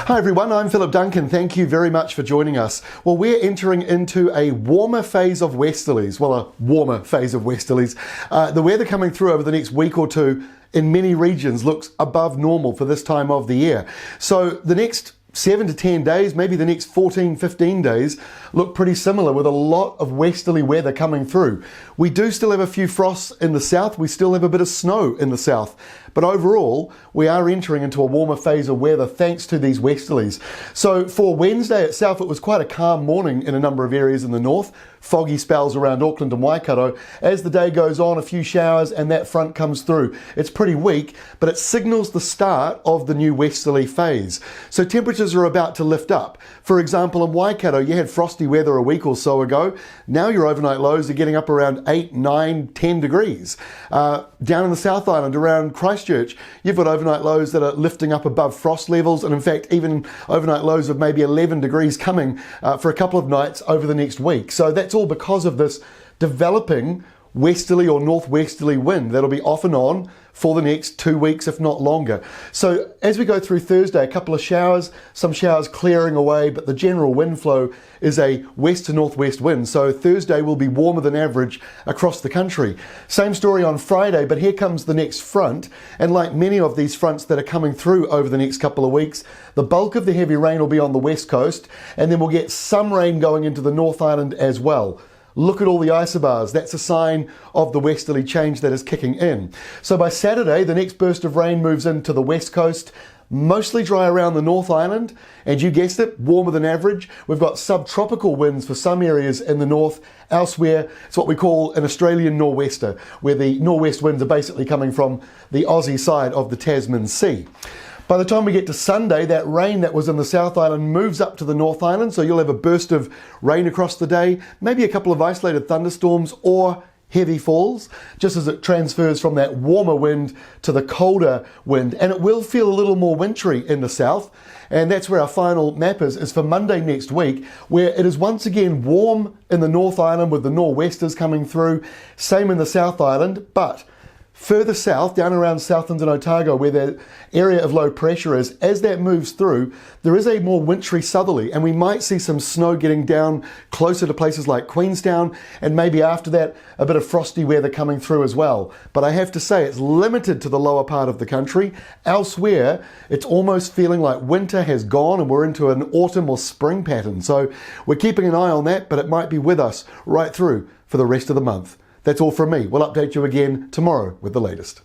Hi everyone, I'm Philip Duncan. Thank you very much for joining us. Well, we're entering into a warmer phase of westerlies. The weather coming through over the next week or two in many regions looks above normal for this time of the year. So the next 7 to 10 days, maybe the next 14, 15 days look pretty similar with a lot of westerly weather coming through. We do still have a few frosts in the south. We still have a bit of snow in the south. But overall, we are entering into a warmer phase of weather thanks to these westerlies. So for Wednesday itself, it was quite a calm morning in a number of areas in the north. Foggy spells around Auckland and Waikato. As the day goes on, a few showers and that front comes through. It's pretty weak, but it signals the start of the new westerly phase. So temperatures are about to lift up. For example, in Waikato, you had frosty weather a week or so ago. Now your overnight lows are getting up around 8, 9, 10 degrees. Down in the South Island, around Christchurch, you've got overnight lows that are lifting up above frost levels, and in fact, even overnight lows of maybe 11 degrees coming for a couple of nights over the next week. So that's all because of this developing westerly or northwesterly wind that'll be off and on for the next 2 weeks, if not longer. So as we go through Thursday, a couple of showers, some showers clearing away, but the general wind flow is a west to northwest wind. So Thursday will be warmer than average across the country. Same story on Friday, but here comes the next front. And like many of these fronts that are coming through over the next couple of weeks, the bulk of the heavy rain will be on the west coast, and then we'll get some rain going into the North Island as well. Look at all the isobars. That's a sign of the westerly change that is kicking in. So by Saturday, the next burst of rain moves into the west coast, mostly dry around the North Island, and you guessed it, warmer than average. We've got subtropical winds for some areas in the north. Elsewhere, it's what we call an Australian nor'wester, where the nor'west winds are basically coming from the Aussie side of the Tasman Sea. By the time we get to Sunday, that rain that was in the South Island moves up to the North Island, so you'll have a burst of rain across the day, maybe a couple of isolated thunderstorms or heavy falls, just as it transfers from that warmer wind to the colder wind. And it will feel a little more wintry in the south, and that's where our final map is for Monday next week, where it is once again warm in the North Island with the nor'westers coming through, same in the South Island, but further south, down around Southland and Otago, where the area of low pressure is, as that moves through, there is a more wintry southerly, and we might see some snow getting down closer to places like Queenstown, and maybe after that, a bit of frosty weather coming through as well. But I have to say, it's limited to the lower part of the country. Elsewhere, it's almost feeling like winter has gone and we're into an autumn or spring pattern. So we're keeping an eye on that, but it might be with us right through for the rest of the month. That's all from me. We'll update you again tomorrow with the latest.